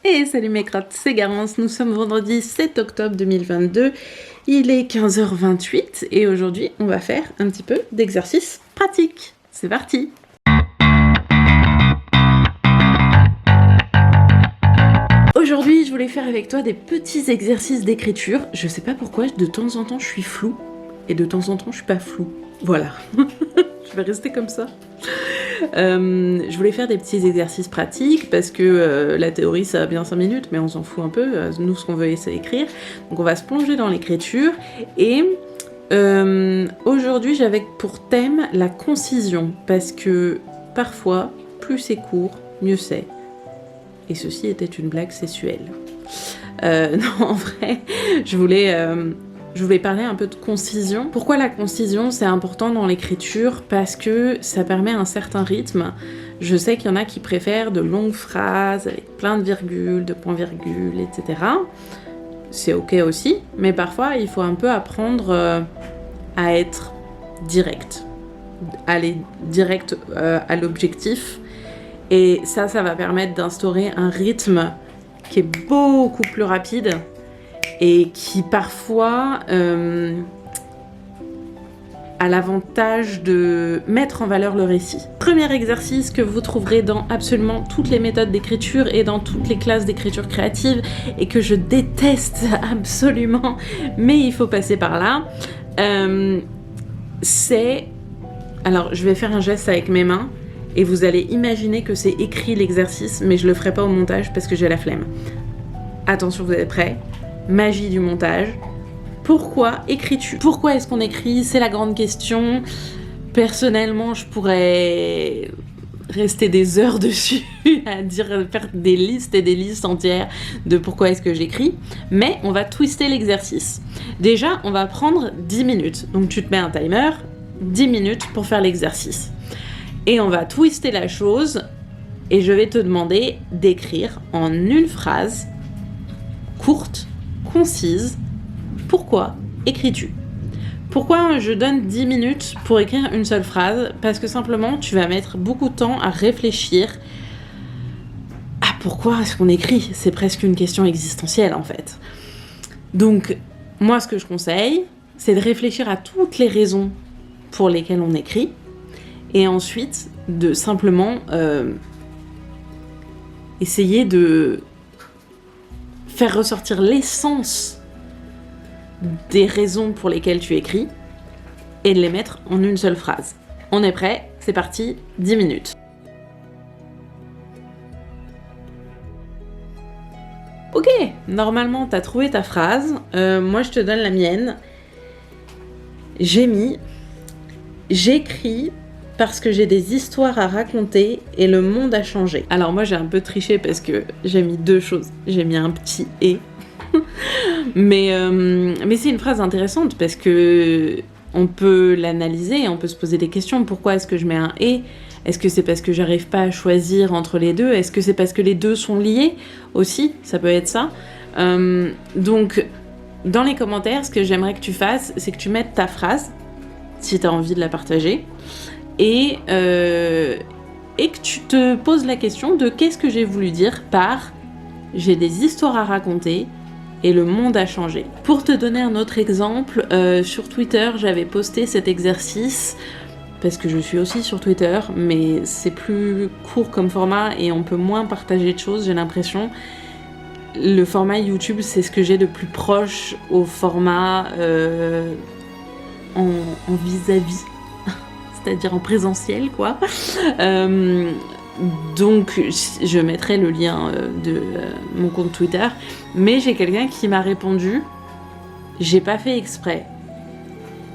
Et salut mes crottes, c'est Garance, nous sommes vendredi 7 octobre 2022, il est 15h28 et aujourd'hui on va faire un petit peu d'exercice pratique. C'est parti! Aujourd'hui je voulais faire avec toi des petits exercices d'écriture. Je sais pas pourquoi, de temps en temps je suis floue et de temps en temps je suis pas floue. Voilà, je vais rester comme ça. Je voulais faire des petits exercices pratiques parce que la théorie ça a bien 5 minutes mais on s'en fout un peu, nous ce qu'on veut c'est écrire, donc on va se plonger dans l'écriture et aujourd'hui j'avais pour thème la concision parce que parfois plus c'est court mieux c'est, et ceci était une blague sexuelle. Non en vrai je voulais parler un peu de concision. Pourquoi la concision c'est important dans l'écriture? Parce que ça permet un certain rythme. Je sais qu'il y en a qui préfèrent de longues phrases avec plein de virgules, de points-virgules, etc. C'est ok aussi, mais parfois il faut un peu apprendre à être direct. Aller direct à l'objectif. Et ça va permettre d'instaurer un rythme qui est beaucoup plus rapide et qui parfois a l'avantage de mettre en valeur le récit. Premier exercice que vous trouverez dans absolument toutes les méthodes d'écriture et dans toutes les classes d'écriture créative et que je déteste absolument, mais il faut passer par là, c'est... Alors je vais faire un geste avec mes mains et vous allez imaginer que c'est écrit l'exercice, mais je le ferai pas au montage parce que j'ai la flemme. Attention, vous êtes prêts? Magie du montage. Pourquoi écris-tu? Pourquoi est-ce qu'on écrit? C'est la grande question. Personnellement, je pourrais rester des heures dessus à faire des listes et des listes entières de pourquoi est-ce que j'écris. Mais on va twister l'exercice. Déjà, on va prendre 10 minutes. Donc tu te mets un timer, 10 minutes pour faire l'exercice. Et on va twister la chose et je vais te demander d'écrire en une phrase courte, concise, pourquoi écris-tu? Pourquoi je donne 10 minutes pour écrire une seule phrase? Parce que simplement, tu vas mettre beaucoup de temps à réfléchir à pourquoi est-ce qu'on écrit. C'est presque une question existentielle, en fait. Donc, moi, ce que je conseille, c'est de réfléchir à toutes les raisons pour lesquelles on écrit, et ensuite, de simplement essayer de faire ressortir l'essence des raisons pour lesquelles tu écris et de les mettre en une seule phrase. On est prêt? C'est parti, 10 minutes. Ok, normalement t'as trouvé ta phrase, moi je te donne la mienne. J'écris parce que j'ai des histoires à raconter et le monde a changé. Alors moi j'ai un peu triché parce que j'ai mis deux choses. J'ai mis un petit « et ». mais c'est une phrase intéressante parce que on peut l'analyser, on peut se poser des questions. Pourquoi est-ce que je mets un « et » ? Est-ce que c'est parce que j'arrive pas à choisir entre les deux? Est-ce que c'est parce que les deux sont liés aussi? Ça peut être ça. Donc dans les commentaires, ce que j'aimerais que tu fasses, c'est que tu mettes ta phrase, si tu as envie de la partager, et que tu te poses la question de qu'est-ce que j'ai voulu dire par « j'ai des histoires à raconter et le monde a changé ». Pour te donner un autre exemple, sur Twitter, j'avais posté cet exercice, parce que je suis aussi sur Twitter, mais c'est plus court comme format et on peut moins partager de choses, j'ai l'impression. Le format YouTube, c'est ce que j'ai de plus proche au format en vis-à-vis. C'est-à-dire en présentiel, quoi. Donc, je mettrai le lien de mon compte Twitter. Mais j'ai quelqu'un qui m'a répondu « J'ai pas fait exprès ».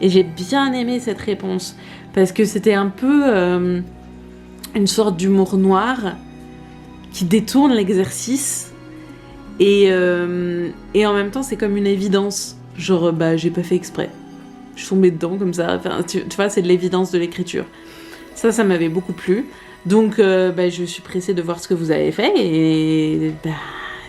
Et j'ai bien aimé cette réponse. Parce que c'était un peu une sorte d'humour noir qui détourne l'exercice. Et en même temps, c'est comme une évidence. Genre, bah, j'ai pas fait exprès. Je suis tombée dedans comme ça, enfin, tu vois, c'est de l'évidence de l'écriture. Ça m'avait beaucoup plu. Donc, je suis pressée de voir ce que vous avez fait et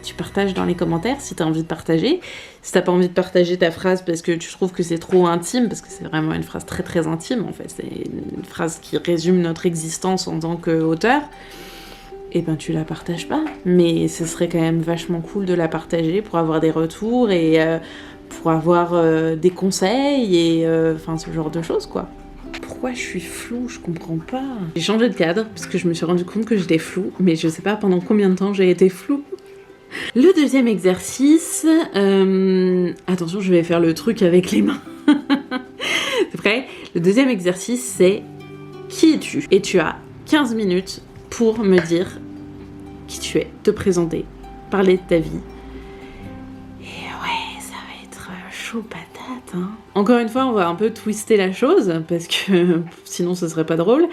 tu partages dans les commentaires si t'as envie de partager. Si t'as pas envie de partager ta phrase parce que tu trouves que c'est trop intime, parce que c'est vraiment une phrase très très intime en fait, c'est une phrase qui résume notre existence en tant qu'auteur. et ben tu la partages pas. Mais ce serait quand même vachement cool de la partager pour avoir des retours et pour avoir des conseils et enfin ce genre de choses quoi. Pourquoi je suis floue? Je comprends pas. J'ai changé de cadre parce que je me suis rendu compte que j'étais floue, mais je sais pas pendant combien de temps j'ai été floue. Le deuxième exercice, attention, je vais faire le truc avec les mains. C'est prêt? Le deuxième exercice, c'est qui es-tu? Et tu as 15 minutes pour me dire qui tu es, te présenter, parler de ta vie. Et ouais, ça va être chaud patate, hein. Encore une fois, on va un peu twister la chose, parce que sinon ce serait pas drôle.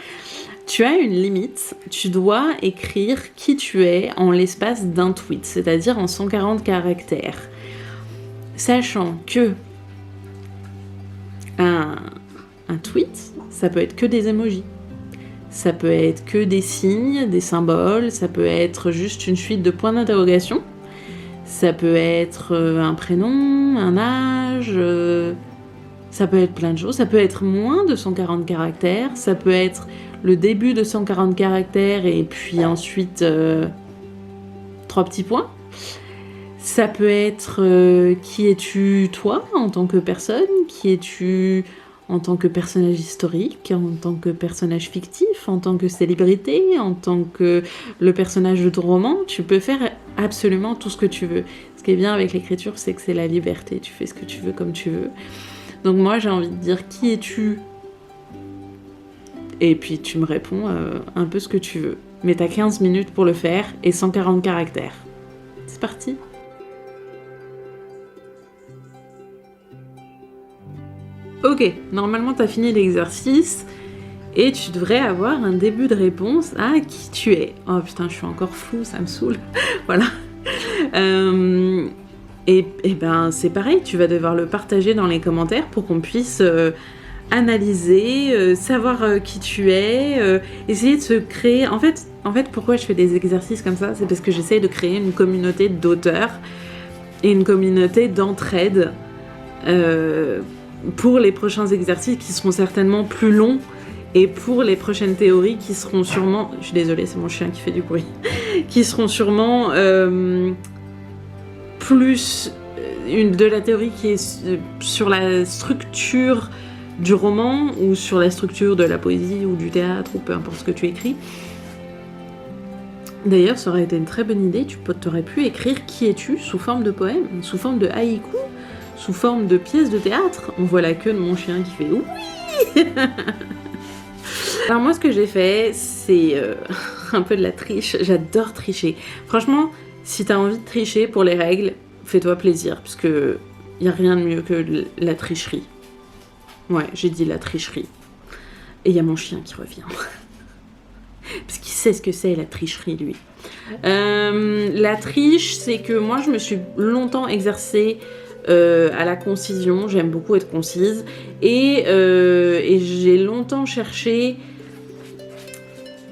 Tu as une limite, tu dois écrire qui tu es en l'espace d'un tweet, c'est-à-dire en 140 caractères. Sachant que un tweet, ça peut être que des emojis. Ça peut être que des signes, des symboles, ça peut être juste une suite de points d'interrogation. Ça peut être un prénom, un âge, ça peut être plein de choses. Ça peut être moins de 140 caractères, ça peut être le début de 140 caractères et puis ensuite 3 petits points. Ça peut être qui es-tu toi en tant que personne, qui es-tu en tant que personnage historique, en tant que personnage fictif, en tant que célébrité, en tant que le personnage de ton roman. Tu peux faire absolument tout ce que tu veux. Ce qui est bien avec l'écriture, c'est que c'est la liberté. Tu fais ce que tu veux comme tu veux. Donc moi, j'ai envie de dire qui es-tu ? Et puis tu me réponds un peu ce que tu veux. Mais t'as 15 minutes pour le faire et 140 caractères. C'est parti. Ok, normalement t'as fini l'exercice et tu devrais avoir un début de réponse à qui tu es. Oh putain, je suis encore floue, ça me saoule. Voilà. Et ben c'est pareil, tu vas devoir le partager dans les commentaires pour qu'on puisse analyser, savoir qui tu es, essayer de se créer. En fait, pourquoi je fais des exercices comme ça, c'est parce que j'essaye de créer une communauté d'auteurs et une communauté d'entraide. Pour les prochains exercices qui seront certainement plus longs et pour les prochaines théories qui seront sûrement... Je suis désolée, c'est mon chien qui fait du bruit. Qui seront sûrement plus de la théorie qui est sur la structure du roman ou sur la structure de la poésie ou du théâtre ou peu importe ce que tu écris. D'ailleurs, ça aurait été une très bonne idée. Tu aurais pu écrire qui es-tu sous forme de poème, sous forme de haïku, sous forme de pièce de théâtre. On voit la queue de mon chien qui fait oui. Alors moi, ce que j'ai fait, c'est un peu de la triche. J'adore tricher. Franchement, si t'as envie de tricher pour les règles, fais-toi plaisir, parce que y a rien de mieux que la tricherie. Ouais, j'ai dit la tricherie. Et il y a mon chien qui revient. Parce qu'il sait ce que c'est la tricherie, lui. La triche, c'est que moi, je me suis longtemps exercée à la concision. J'aime beaucoup être concise. Et j'ai longtemps cherché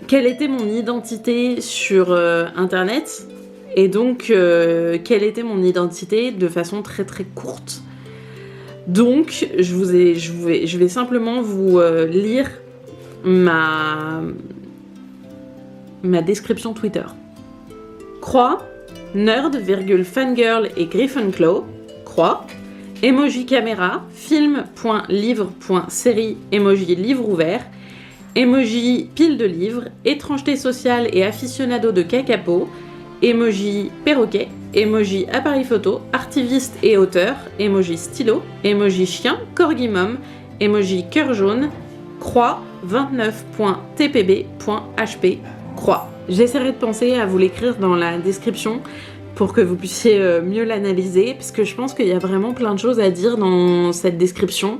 quelle était mon identité sur Internet. Et donc, quelle était mon identité de façon très très courte. Donc, je vais simplement vous lire ma description Twitter. Croix, nerd, fangirl et Gryffindor, croix, emoji caméra, film.livre.série, emoji livre ouvert, emoji pile de livres, étrangeté sociale et aficionado de cacapo, emoji perroquet, emoji appareil photo, artiviste et auteur, emoji stylo, emoji chien, corgi mom, emoji cœur jaune, croix, 29.tpb.hp, croix. J'essaierai de penser à vous l'écrire dans la description pour que vous puissiez mieux l'analyser, parce que je pense qu'il y a vraiment plein de choses à dire dans cette description.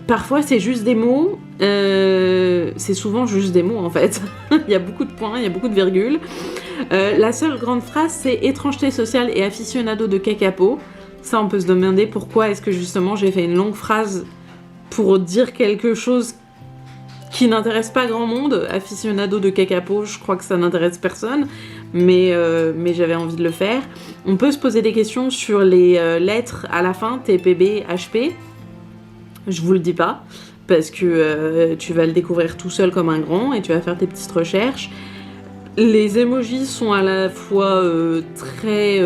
Parfois c'est juste des mots, c'est souvent juste des mots en fait. Il y a beaucoup de points, il y a beaucoup de virgules. La seule grande phrase c'est étrangeté sociale et aficionado de cacapo. Ça on peut se demander pourquoi est-ce que justement j'ai fait une longue phrase pour dire quelque chose qui n'intéresse pas grand monde. Aficionado de cacapo, je crois que ça n'intéresse personne, mais j'avais envie de le faire. On peut se poser des questions sur les lettres à la fin, TPB, HP. Je vous le dis pas, parce que tu vas le découvrir tout seul comme un grand et tu vas faire tes petites recherches. Les emojis sont à la fois très,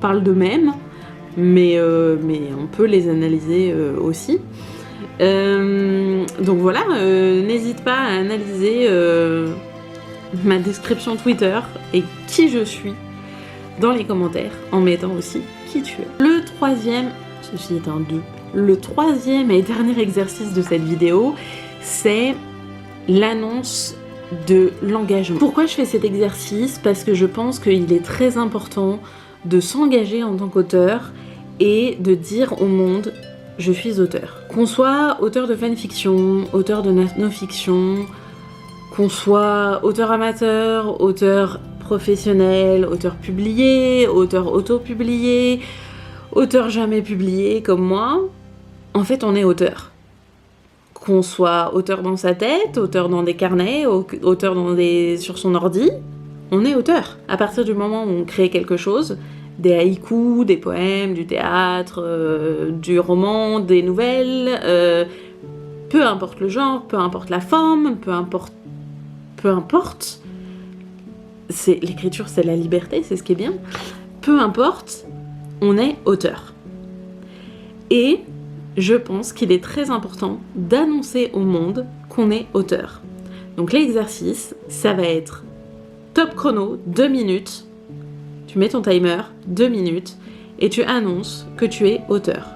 parlent d'eux-mêmes, mais on peut les analyser aussi. Donc voilà, n'hésite pas à analyser ma description Twitter et qui je suis dans les commentaires en mettant aussi qui tu es. Le troisième, ceci est un 2, le troisième et dernier exercice de cette vidéo, c'est l'annonce de l'engagement. Pourquoi je fais cet exercice? Parce que je pense qu'il est très important de s'engager en tant qu'auteur et de dire au monde je suis auteur. Qu'on soit auteur de fanfiction, auteur de nanofiction, qu'on soit auteur amateur, auteur professionnel, auteur publié, auteur auto-publié, auteur jamais publié comme moi, en fait on est auteur. Qu'on soit auteur dans sa tête, auteur dans des carnets, auteur sur son ordi, on est auteur. À partir du moment où on crée quelque chose, des haïkus, des poèmes, du théâtre, du roman, des nouvelles, peu importe le genre, peu importe la forme, peu importe, l'écriture c'est la liberté, c'est ce qui est bien, peu importe, on est auteur. Et je pense qu'il est très important d'annoncer au monde qu'on est auteur. Donc l'exercice, ça va être top chrono, 2 minutes, tu mets ton timer, 2 minutes, et tu annonces que tu es auteur.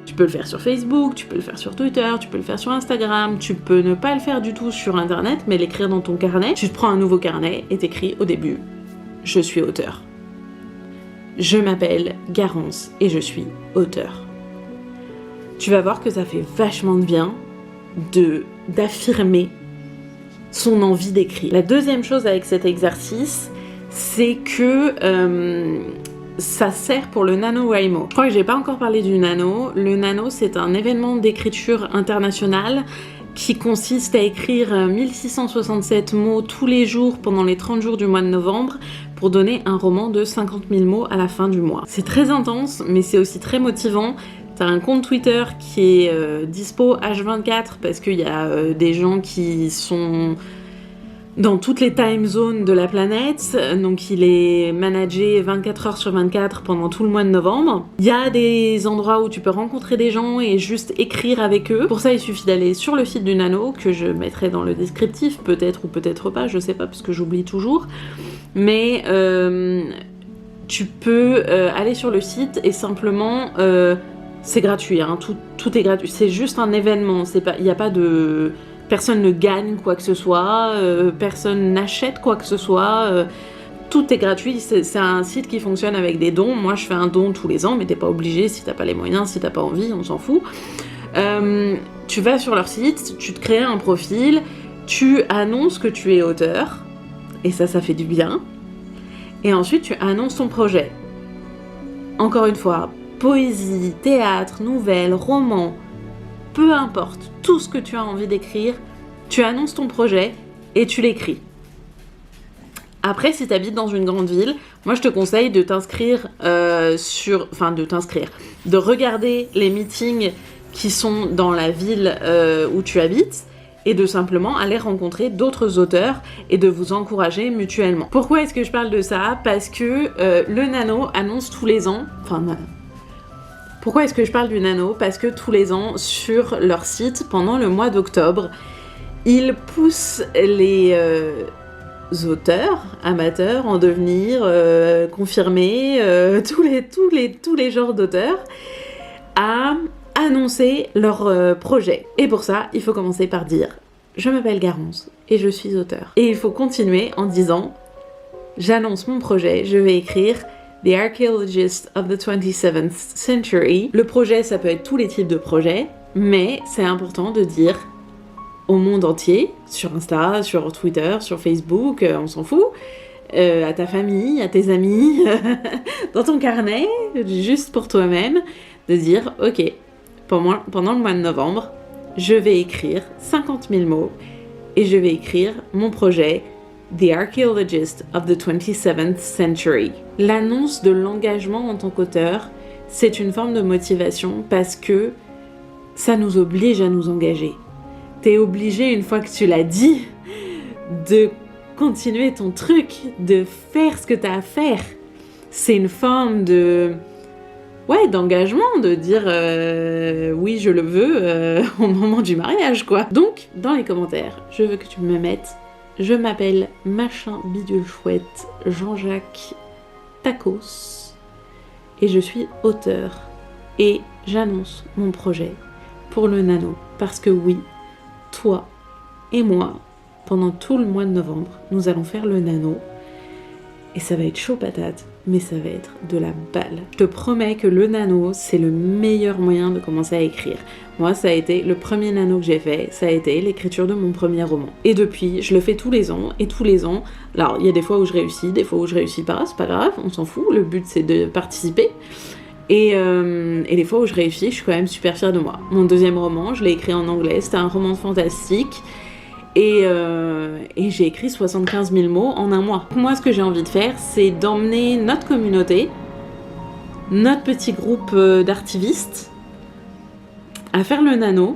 Tu peux le faire sur Facebook, tu peux le faire sur Twitter, tu peux le faire sur Instagram, tu peux ne pas le faire du tout sur Internet, mais l'écrire dans ton carnet. Tu te prends un nouveau carnet et t'écris au début « Je suis auteur ». Je m'appelle Garance et je suis auteur. Tu vas voir que ça fait vachement de bien d'affirmer son envie d'écrire. La deuxième chose avec cet exercice, c'est que ça sert pour le NaNoWriMo. Je crois que j'ai pas encore parlé du Nano. Le Nano, c'est un événement d'écriture international qui consiste à écrire 1667 mots tous les jours pendant les 30 jours du mois de novembre pour donner un roman de 50 000 mots à la fin du mois. C'est très intense, mais c'est aussi très motivant. T'as un compte Twitter qui est dispo H24 parce qu'il y a des gens qui sont dans toutes les time zones de la planète, donc il est managé 24 heures sur 24 pendant tout le mois de novembre. Il y a des endroits où tu peux rencontrer des gens et juste écrire avec eux. Pour ça, il suffit d'aller sur le site du Nano, que je mettrai dans le descriptif, peut-être ou peut-être pas, je sais pas, parce que j'oublie toujours. Mais tu peux aller sur le site et simplement... c'est gratuit, hein, tout est gratuit. C'est juste un événement, il n'y a pas de... Personne ne gagne quoi que ce soit, personne n'achète quoi que ce soit, tout est gratuit, c'est un site qui fonctionne avec des dons. Moi je fais un don tous les ans, mais t'es pas obligé si t'as pas les moyens, si t'as pas envie, on s'en fout. Tu vas sur leur site, tu te crées un profil, tu annonces que tu es auteur, et ça fait du bien, et ensuite tu annonces ton projet. Encore une fois, poésie, théâtre, nouvelles, romans, peu importe, tout ce que tu as envie d'écrire, tu annonces ton projet et tu l'écris. Après, si tu habites dans une grande ville, moi je te conseille de t'inscrire de regarder les meetings qui sont dans la ville où tu habites et de simplement aller rencontrer d'autres auteurs et de vous encourager mutuellement. Pourquoi est-ce que je parle de ça? Parce que le Nano annonce tous les ans, pourquoi est-ce que je parle du Nano? Parce que tous les ans, sur leur site, pendant le mois d'octobre, ils poussent les auteurs, amateurs, en devenir, confirmés, tous les genres d'auteurs, à annoncer leur projet. Et pour ça, il faut commencer par dire « Je m'appelle Garance et je suis auteur ». Et il faut continuer en disant « J'annonce mon projet, je vais écrire » The Archaeologist of the 27th Century. Le projet, ça peut être tous les types de projets, mais c'est important de dire au monde entier, sur Insta, sur Twitter, sur Facebook, on s'en fout, à ta famille, à tes amis, dans ton carnet, juste pour toi-même, de dire « Ok, pendant le mois de novembre, je vais écrire 50 000 mots et je vais écrire mon projet The Archaeologist of the 27th Century. L'annonce de l'engagement en tant qu'auteur, c'est une forme de motivation parce que ça nous oblige à nous engager. T'es obligé, une fois que tu l'as dit, de continuer ton truc, de faire ce que t'as à faire. C'est une forme de... ouais, d'engagement, de dire oui, je le veux au moment du mariage, quoi. Donc, dans les commentaires, je veux que tu me mettes « Je m'appelle machin bidule chouette Jean-Jacques Tacos et je suis auteur et j'annonce mon projet pour le nano. Parce que oui, toi et moi, pendant tout le mois de novembre, nous allons faire le nano et ça va être chaud patate. Mais ça va être de la balle. Je te promets que le nano, c'est le meilleur moyen de commencer à écrire. Moi, ça a été le premier nano que j'ai fait, ça a été l'écriture de mon premier roman. Et depuis, je le fais tous les ans, et tous les ans, alors il y a des fois où je réussis, des fois où je réussis pas, c'est pas grave, on s'en fout, le but c'est de participer. Et les fois où je réussis, je suis quand même super fière de moi. Mon deuxième roman, je l'ai écrit en anglais, c'était un roman fantastique. Et j'ai écrit 75 000 mots en un mois. Moi, ce que j'ai envie de faire, c'est d'emmener notre communauté, notre petit groupe d'artivistes, à faire le nano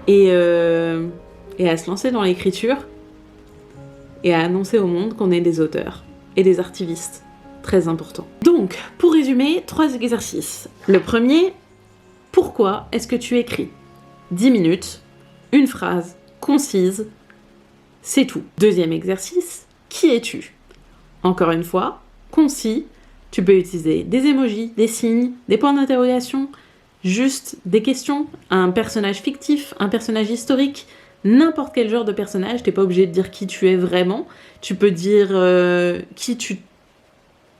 et à se lancer dans l'écriture et à annoncer au monde qu'on est des auteurs et des artivistes. Très important. Donc, pour résumer, 3 exercices. Le premier, pourquoi est-ce que tu écris ? 10 minutes, une phrase concise, c'est tout. Deuxième exercice, qui es-tu ? Encore une fois, concis, tu peux utiliser des emojis, des signes, des points d'interrogation, juste des questions, un personnage fictif, un personnage historique, n'importe quel genre de personnage, t'es pas obligé de dire qui tu es vraiment, tu peux dire qui tu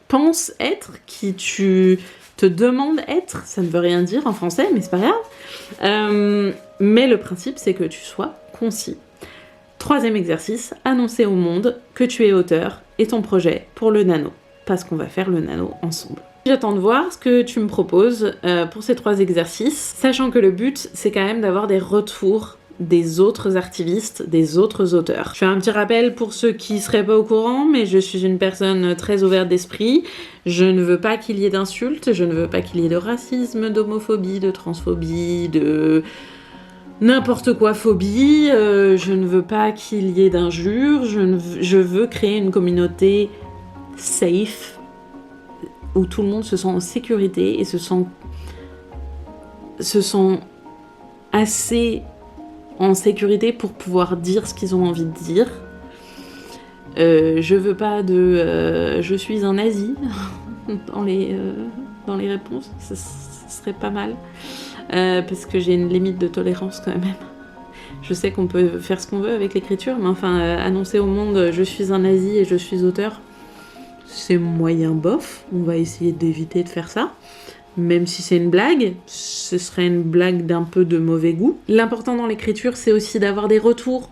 penses être, qui tu te demandes être, ça ne veut rien dire en français, mais c'est pas grave. Mais le principe, c'est que tu sois concis. Troisième exercice, annoncer au monde que tu es auteur et ton projet pour le nano, parce qu'on va faire le nano ensemble. J'attends de voir ce que tu me proposes pour ces 3 exercices, sachant que le but, c'est quand même d'avoir des retours des autres artivistes, des autres auteurs. Je fais un petit rappel pour ceux qui seraient pas au courant, mais je suis une personne très ouverte d'esprit. Je ne veux pas qu'il y ait d'insultes, je ne veux pas qu'il y ait de racisme, d'homophobie, de transphobie, de n'importe quoi phobie. Je ne veux pas qu'il y ait d'injures. Je veux créer une communauté safe où tout le monde se sent en sécurité et se sent assez en sécurité pour pouvoir dire ce qu'ils ont envie de dire. Je veux pas de je suis un nazi dans les réponses, ça serait pas mal, parce que j'ai une limite de tolérance quand même. Je sais qu'on peut faire ce qu'on veut avec l'écriture, mais enfin, annoncer au monde je suis un nazi et je suis auteur, c'est moyen bof. On va essayer d'éviter de faire ça. Même si c'est une blague, ce serait une blague d'un peu de mauvais goût. L'important dans l'écriture, c'est aussi d'avoir des retours.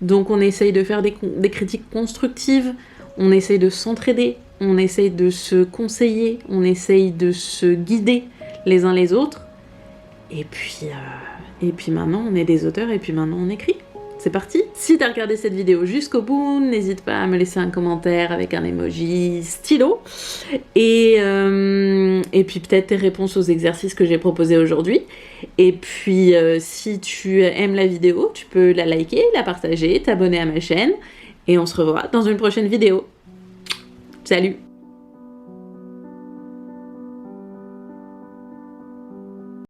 Donc on essaye de faire des critiques constructives, on essaye de s'entraider, on essaye de se conseiller, on essaye de se guider les uns les autres. Et puis maintenant, on est des auteurs et puis maintenant, on écrit. C'est parti. Si t'as regardé cette vidéo jusqu'au bout, n'hésite pas à me laisser un commentaire avec un emoji stylo. Et puis peut-être tes réponses aux exercices que j'ai proposés aujourd'hui. Et puis si tu aimes la vidéo, tu peux la liker, la partager, t'abonner à ma chaîne. Et on se revoit dans une prochaine vidéo. Salut!